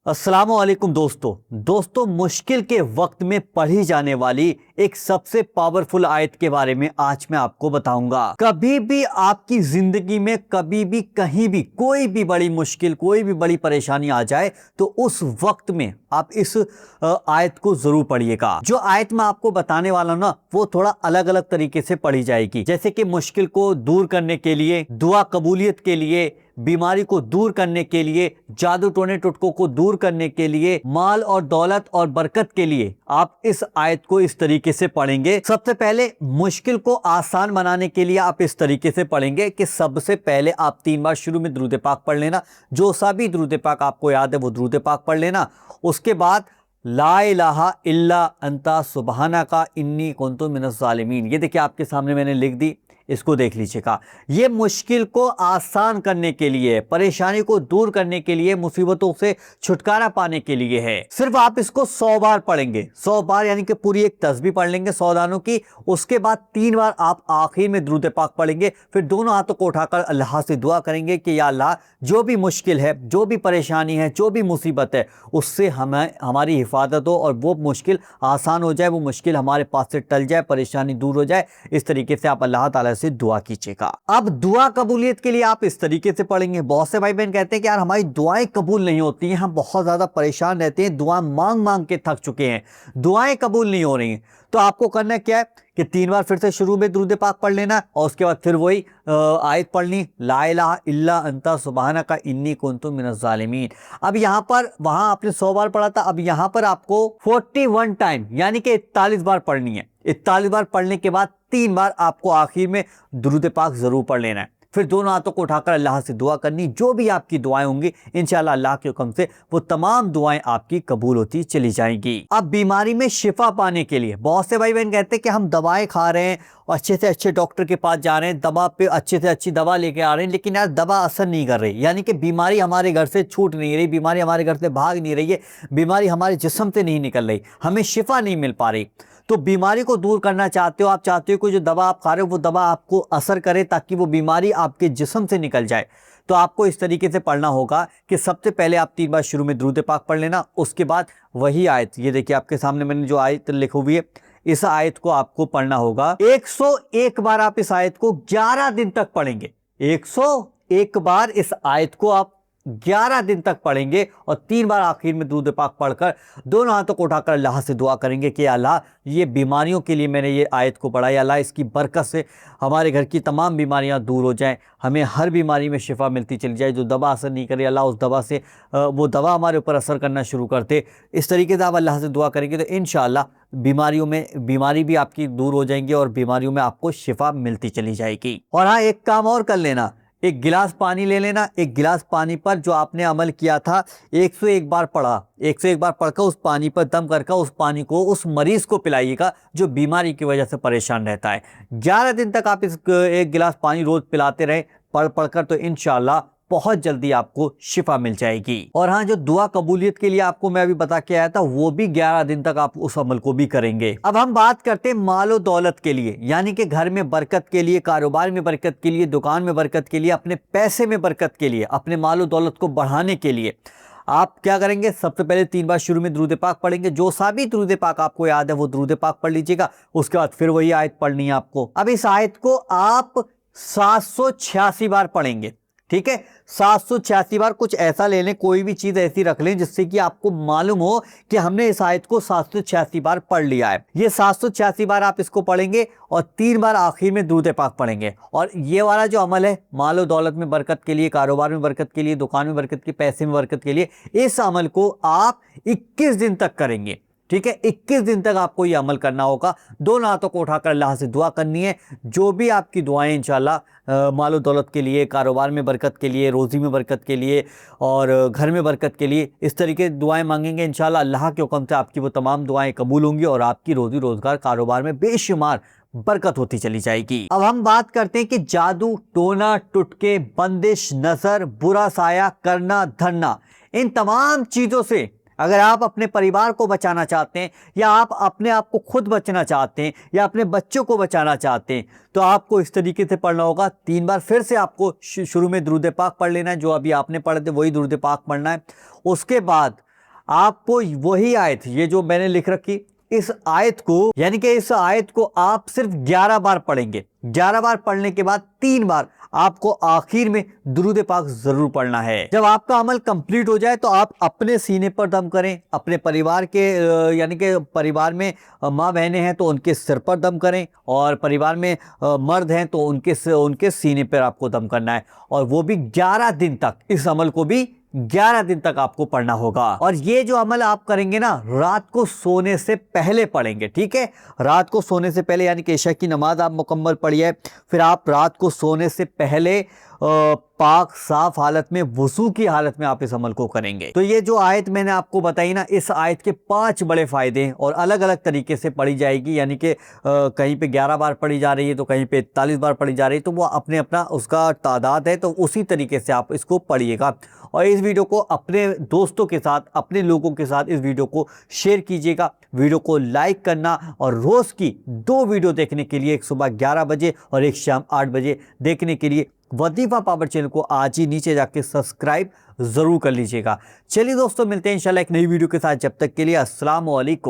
अस्सलामुअलैकुम दोस्तों मुश्किल के वक्त में पढ़ी जाने वाली एक सबसे पावरफुल आयत के बारे में आज मैं आपको बताऊंगा। कभी भी आपकी जिंदगी में कभी भी कहीं भी कोई भी बड़ी मुश्किल कोई भी बड़ी परेशानी आ जाए तो उस वक्त में आप इस आयत को जरूर पढ़िएगा। जो आयत मैं आपको बताने वाला हूं ना वो थोड़ा अलग अलग तरीके से पढ़ी जाएगी, जैसे कि मुश्किल को दूर करने के लिए, दुआ कबूलियत के लिए, बीमारी को दूर करने के लिए, जादू टोने टुटकों को दूर करने के लिए, माल और दौलत और बरकत के लिए आप इस आयत को इस तरीके से पढ़ेंगे। सबसे पहले मुश्किल को आसान बनाने के लिए आप इस तरीके से पढ़ेंगे कि सबसे पहले आप 3 बार शुरू में दुरूद पाक पढ़ लेना। जो सा भी दुरूद पाक आपको याद है वो दुरूद पाक पढ़ लेना। उसके बाद ला इलाहा इल्ला अंता सुबहानका इन्नी कुन्तु मिनज़ ज़ालिमीन, ये देखिए आपके सामने मैंने लिख दी, इसको देख लीजिएगा। ये मुश्किल को आसान करने के लिए, परेशानी को दूर करने के लिए, मुसीबतों से छुटकारा पाने के लिए है। सिर्फ आप इसको 100 बार पढ़ेंगे, 100 बार यानी कि पूरी एक तस्बीह पढ़ लेंगे 100 दानों की। उसके बाद 3 बार आप आखिर में दुरूद पाक पढ़ेंगे। फिर दोनों हाथों को उठाकर अल्लाह से दुआ करेंगे कि या अल्लाह, जो भी मुश्किल है, जो भी परेशानी है, जो भी मुसीबत है, उससे हमें हमारी हिफाजत हो और वो मुश्किल आसान हो जाए, वो मुश्किल हमारे पास से टल जाए, परेशानी दूर हो जाए। इस तरीके से आप अल्लाह ताला से दुआ कीजिएगा। अब दुआ कबूलियत के लिए आप इस तरीके से पढ़ेंगे। बहुत से भाई बहन कहते हैं कि यार हमारी दुआएं कबूल नहीं होती हैं, हम बहुत ज्यादा परेशान रहते हैं, दुआ मांग मांग के थक चुके हैं, दुआएं कबूल नहीं हो रही हैं। तो आपको करना क्या है कि 3 बार फिर से शुरू में दुरूद पाक पढ़ लेना और उसके बाद फिर वही आयत पढ़नी, ला इलाहा इल्ला अंता सुबहानका इन्नी कुन्तु मिनज़ ज़ालिमीन। अब यहाँ पर, वहां आपने 100 बार पढ़ा था, अब यहाँ पर आपको 41 टाइम यानी कि 41 बार पढ़नी है। 41 बार पढ़ने के बाद 3 बार आपको आखिर में दुरूद पाक जरूर पढ़ लेना है। फिर दोनों हाथों को उठाकर अल्लाह से दुआ करनी। जो भी आपकी दुआएं होंगी इंशाअल्लाह अल्लाह के हुक्म से वो तमाम दुआएं आपकी कबूल होती चली जाएंगी। अब बीमारी में शिफा पाने के लिए बहुत से भाई बहन कहते हैं कि हम दवाएं खा रहे हैं और अच्छे से अच्छे डॉक्टर के पास जा रहे हैं, दवा पे अच्छे से अच्छी दवा लेके आ रहे हैं, लेकिन यार दवा असर नहीं कर रही, यानी कि बीमारी हमारे घर से छूट नहीं रही, बीमारी हमारे घर से भाग नहीं रही है, बीमारी हमारे जिस्म से नहीं निकल रही, हमें शिफा नहीं मिल पा रही। तो बीमारी को दूर करना चाहते हो, आप चाहते हो कि जो दवा आप खा रहे हो वो दवा आपको असर करे ताकि वो बीमारी आपके जिस्म से निकल जाए। तो आपको इस तरीके से पढ़ना होगा कि सबसे पहले आप 3 बार शुरू में दुरूद पाक पढ़ लेना। उसके बाद वही आयत, ये देखिए आपके सामने मैंने जो आयत लिखी हुई है, इस आयत को आपको पढ़ना होगा 101 बार। आप इस आयत को 11 दिन तक पढ़ेंगे। 101 बार इस आयत को आप 11 दिन तक पढ़ेंगे और 3 बार आखिर में दुरूद पाक पढ़कर दोनों हाथों को उठाकर अल्लाह से दुआ करेंगे कि अल्लाह, ये बीमारियों के लिए मैंने ये आयत को पढ़ा है, अल्लाह इसकी बरकत से हमारे घर की तमाम बीमारियां दूर हो जाएं, हमें हर बीमारी में शिफा मिलती चली जाए। जो दवा असर नहीं करे अल्लाह उस दवा से वो दवा हमारे ऊपर असर करना शुरू करते। इस तरीके से आप अल्लाह से दुआ करेंगे तो इंशाअल्लाह बीमारी भी आपकी दूर हो जाएंगी और बीमारियों में आपको शिफा मिलती चली जाएगी। और हाँ, एक काम और कर लेना, एक गिलास पानी ले लेना। एक गिलास पानी पर जो आपने अमल किया था 101 बार पढ़ा, 101 बार पढ़कर उस पानी पर दम करके उस पानी को उस मरीज को पिलाइएगा जो बीमारी की वजह से परेशान रहता है। 11 दिन तक आप इस एक गिलास पानी रोज पिलाते रहें पढ़ पढ़कर, तो इंशाअल्लाह बहुत जल्दी आपको शिफा मिल जाएगी। और हाँ, जो दुआ कबूलियत के लिए आपको मैं अभी बता के आया था वो भी 11 दिन तक आप उस अमल को भी करेंगे। अब हम बात करते हैं मालो दौलत के लिए, यानी कि घर में बरकत के लिए, कारोबार में बरकत के लिए, दुकान में बरकत के लिए, अपने पैसे में बरकत के लिए, अपने मालो दौलत को बढ़ाने के लिए आप क्या करेंगे? सबसे पहले 3 बार शुरू में दुरूद पाक पढ़ेंगे। जो सा भी दुरूद पाक आपको याद है वो दुरूद पाक पढ़ लीजिएगा। उसके बाद फिर वही आयत पढ़नी है आपको। अब इस आयत को आप 786 बार पढ़ेंगे, ठीक है? 786 बार। कुछ ऐसा ले लें, कोई भी चीज ऐसी रख लें जिससे कि आपको मालूम हो कि हमने इस आयत को 786 बार पढ़ लिया है। ये 786 बार आप इसको पढ़ेंगे और 3 बार आखिर में दुरूद पाक पढ़ेंगे। और ये वाला जो अमल है मालो दौलत में बरकत के लिए, कारोबार में बरकत के लिए, दुकान में बरकत के, पैसे में बरकत के लिए, इस अमल को आप 21 दिन तक करेंगे, ठीक है? 21 दिन तक आपको ये अमल करना होगा। दोनों हाथों को उठाकर अल्लाह से दुआ करनी है। जो भी आपकी दुआएं इंशाल्लाह मालो दौलत के लिए, कारोबार में बरकत के लिए, रोज़ी में बरकत के लिए और घर में बरकत के लिए, इस तरीके दुआएं मांगेंगे इंशाल्लाह अल्लाह के हुक्म से आपकी वो तमाम दुआएं कबूल होंगी और आपकी रोज़ी रोज़गार, कारोबार में बेशुमार बरकत होती चली जाएगी। अब हम बात करते हैं कि जादू टोना टुटके, बंदिश, नजर, बुरा साया, करना धरना, इन तमाम चीज़ों से अगर आप अपने परिवार को बचाना चाहते हैं या आप अपने आप को खुद बचना चाहते हैं या अपने बच्चों को बचाना चाहते हैं तो आपको इस तरीके से पढ़ना होगा। 3 बार फिर से आपको शुरू में दुरूद पाक पढ़ लेना है, जो अभी आपने पढ़े थे वही दुरूद पाक पढ़ना है। उसके बाद आपको वही आयत, ये जो मैंने लिख रखी, इस आयत को, यानी कि इस आयत को आप सिर्फ 11 बार पढ़ेंगे। 11 बार पढ़ने के बाद 3 बार आपको आखिर में दुरूद पाक जरूर पढ़ना है। जब आपका अमल कंप्लीट हो जाए तो आप अपने सीने पर दम करें, अपने परिवार के यानी कि परिवार में माँ बहनें हैं तो उनके सिर पर दम करें, और परिवार में मर्द हैं तो उनके सीने पर आपको दम करना है, और वो भी 11 दिन तक। इस अमल को भी 11 दिन तक आपको पढ़ना होगा। और ये जो अमल आप करेंगे ना, रात को सोने से पहले पढ़ेंगे, ठीक है। रात को सोने से पहले, यानी कि इशा की नमाज आप मुकम्मल पढ़िए, फिर आप रात को सोने से पहले पाक साफ हालत में, वुजू की हालत में आप इस अमल को करेंगे। तो ये जो आयत मैंने आपको बताई ना, इस आयत के 5 बड़े फायदे हैं, और अलग अलग तरीके से पढ़ी जाएगी, यानी कि कहीं पे 11 बार पढ़ी जा रही है तो कहीं पे 41 बार पढ़ी जा रही है, तो वो अपने अपना उसका तादाद है, तो उसी तरीके से आप इसको पढ़िएगा। और इस वीडियो को अपने दोस्तों के साथ, अपने लोगों के साथ इस वीडियो को शेयर कीजिएगा। वीडियो को लाइक करना, और रोज़ की 2 वीडियो देखने के लिए, एक सुबह 11 बजे और एक शाम 8 बजे देखने के लिए वजीफा पावर चैनल को आज ही नीचे जाके सब्सक्राइब जरूर कर लीजिएगा। चलिए दोस्तों, मिलते हैं इंशाल्लाह एक नई वीडियो के साथ। जब तक के लिए अस्सलाम वालेकुम।